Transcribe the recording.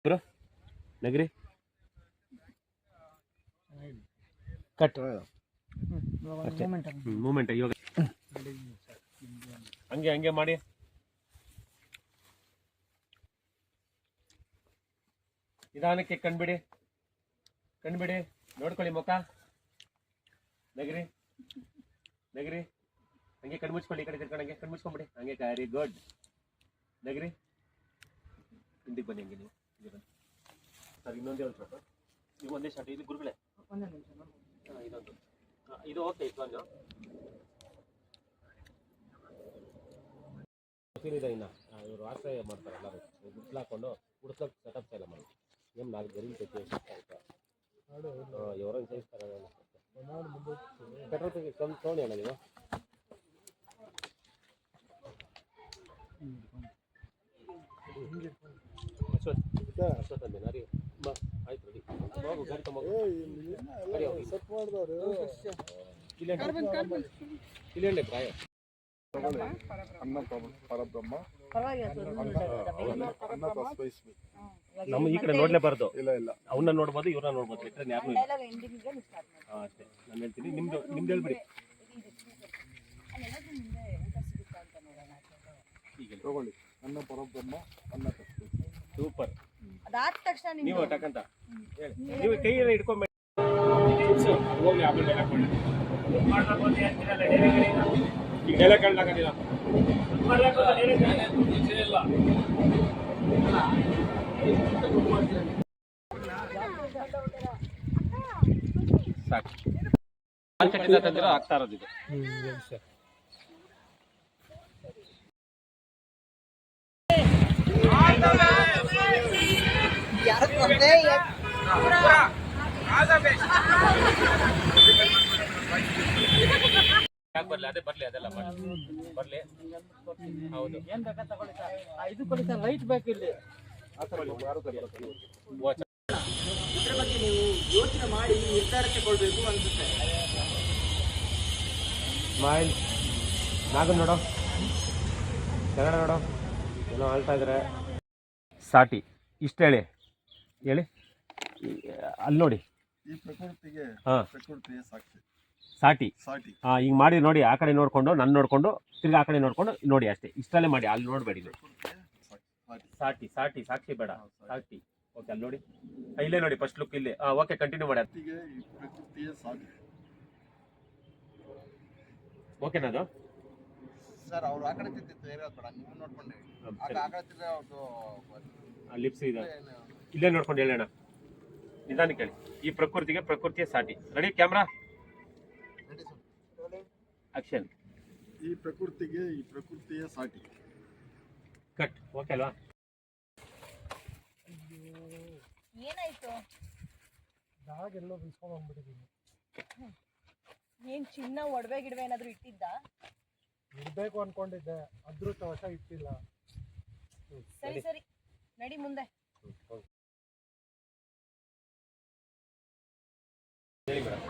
bro ನಗರಿ cut moment ಇವಾಗ ಹಂಗೆ ಹಂಗೆ ಮಾಡಿ ನಿಧಾನಕ್ಕೆ ಕಣ್ಬಿಡಿ ನೋಡ್ಕೊಳ್ಳಿ ಮುಖ ನಗರಿ ನಗರಿ ಹಂಗೆ ಕಣ್ಮುಚ್ಕೊಳ್ಳಿ ಈ ಕಡೆ ತಿರ್ಕೊಂಡು ಹಂಗೆ ಕಣ್ಮುಚ್ಕೊಂಬಿಡಿ ಹಂಗೆ ವೆರಿ ಗುಡ್ ನಗರಿ ಹಿಂದಿಗೆ ಬನ್ನಿ ಹಂಗೆ ನೀವು ಸರ್ ಇನ್ನೊಂದೇ ಒಂದು ಶಾಟ್ ನೀವು ಒಂದೇ ಶಾಟ್ ಇದು ಗುರುಗಳೇ ಇದೊಂದು ಇದು ಓಕೆ ಇದೊಂದು ಇದೆ ಇನ್ನು ಇವರು ಆಶ್ರಯ ಮಾಡ್ತಾರೆ ಎಲ್ಲರೂ ಗುಡ್ಸ್ಲಾಕೊಂಡು ಗುಡ್ಸ್ಲಕ್ಕೆ ಸೆಟಪ್ಸ್ ಎಲ್ಲ ಮಾಡಿ ಏನು 4 ಗರಿಲ್ ತೆಗೆ ఎవరైనా చేస్తారా పెట్రోల్ తోని అన్న ನೀವು ಅಶ್ವತ್ ಅಂದೆ ನರಿ ಆಯ್ತು ರೆಡಿ ಹೋಗು ಗಾಡಿ ತಗೊಂಡು ಸೆಟ್ ಮಾಡಿದವರು ಇಲ್ಲೇ ಪ್ರಾಯ ಅನ್ನ ಪರಬ್ರಹ್ಮ ನಮ್ಮ ಈ ಕಡೆ ನೋಡ್ಲೇಬಾರ್ದು ಇಲ್ಲ ಅವನ್ನ ನೋಡ್ಬೋದು ಇವ್ರನ್ನ ನೋಡ್ಬೋದು ಬಿಟ್ಟರೆ ಯಾರು ಅಷ್ಟೇ ನಾನು ಹೇಳ್ತೀನಿ ನಿಮ್ದು ಹೇಳ್ಬಿಡಿ ತಗೊಳ್ಳಿ ಅನ್ನ ಪರಬ್ರಹ್ಮ ಅನ್ನ ಸೂಪರ್ ಅದಾದ ತಕ್ಷಣ ನೀವು ಟಕಂತ ಹೇಳಿ ನೀವು ಕೈಯಲ್ಲಿ ಇಟ್ಕೊಂಡ್ಬಿಡಿ ಹೋಗಿ ಆಮೇಲೆ ಈಗ ನೆಲೆ ಕಳ್ಳಾಗಲಿಲ್ಲ ಸಾಕು ಮಾರ್ಕೆಟಿಂದ ತಂದಿರೋ ಆಗ್ತಾ ಇರೋದು ಇದು ಬರ್ಲಿ ಅದೇ ಬರ್ಲಿ ಅದೆಲ್ಲ ಬರ್ಲಿ ಹೌದು ಏನ್ ಬೇಕಾ ತಗೊಳ್ಳಿ ಸರ್ ಇದು ಕೊಡಿ ಸರ್ ಲೈಟ್ ಬೇಕು ಇಲ್ಲಿ ಇದ್ರ ಬಗ್ಗೆ ನೀವು ಯೋಚನೆ ಮಾಡಿ ನಿರ್ಧಾರ ತಗೊಳ್ಬೇಕು ಅನ್ಸುತ್ತೆ ಸ್ಮೈಲ್ ನಾಗನ್ ನೋಡೋ ಕನ್ನಡ ನೋಡೋ ಏನೋ ಹೇಳ್ತಾ ಇದ್ರೆ ಸಾಟಿ ಇಷ್ಟ ಹೇಳಿ ಅಲ್ಲಿ ನೋಡಿ ಈ ಪ್ರಕೃತಿಗೆ ಪ್ರಕೃತಿಯ ಸಾಕ್ಷಿ ಸಾಟಿ ಈಗ ಮಾಡಿ ನೋಡಿ ಆ ಕಡೆ ನೋಡ್ಕೊಂಡು ನನ್ನ ನೋಡ್ಕೊಂಡು ತಿರ್ಗಿ ಆ ಕಡೆ ನೋಡ್ಕೊಂಡು ನೋಡಿ ಅಷ್ಟೇ ಇಷ್ಟಲ್ಲೇ ಮಾಡಿ ಅಲ್ಲಿ ನೋಡಬೇಡಿ ಸಾಟಿ ಸಾಕ್ಷಿ ಬೇಡ ಸಾಟಿ ಓಕೆ ಅಲ್ಲಿ ನೋಡಿ ಇಲ್ಲೇ ನೋಡಿ ಫಸ್ಟ್ ಲುಕ್ ಇಲ್ಲಿ ಓಕೆ ಕಂಟಿನ್ಯೂ ಮಾಡಿ ಓಕೆನಾ ಅದು ಸರ್ ಅವ್ರು ಆ ಕಡೆ ಲಿಪ್ಸ್ ಇದೆ ಇಲ್ಲೇ ನೋಡ್ಕೊಂಡು ಹೇಳೋಣ ನಿಧಾನಕ್ಕೆ ಹೇಳಿ ಈ ಪ್ರಕೃತಿಗೆ ಪ್ರಕೃತಿಯ ಸಾಟಿ ರೆಡಿ ಕ್ಯಾಮ್ರಾ ಆಕ್ಷನ್ ಈ ಪ್ರಕೃತಿಗೆ ಈ ಪ್ರಕೃತಿಯ ಸಾಟಿ ಕಟ್ ಓಕೆ ಅಲ್ವಾ ಏನಾಯ್ತು ಎಲ್ಲೋ ಬಿಸ್ಕೊಂಡು ಹೋಗ್ಬಿಟ್ಟಿದ್ದೀನಿ ಏನ್ ಚಿನ್ನ ಒಡವೆ ಗಿಡವೆ ಏನಾದ್ರು ಇಟ್ಟಿದ್ದ ಇಡ್ಬೇಕು ಅನ್ಕೊಂಡಿದ್ದೆ ಅದೃಷ್ಟವಶ ಇಟ್ಟಿಲ್ಲ ಸರಿ ನಡಿ ಮುಂದೆ ಹೇಳಿ ಮೇಡಮ್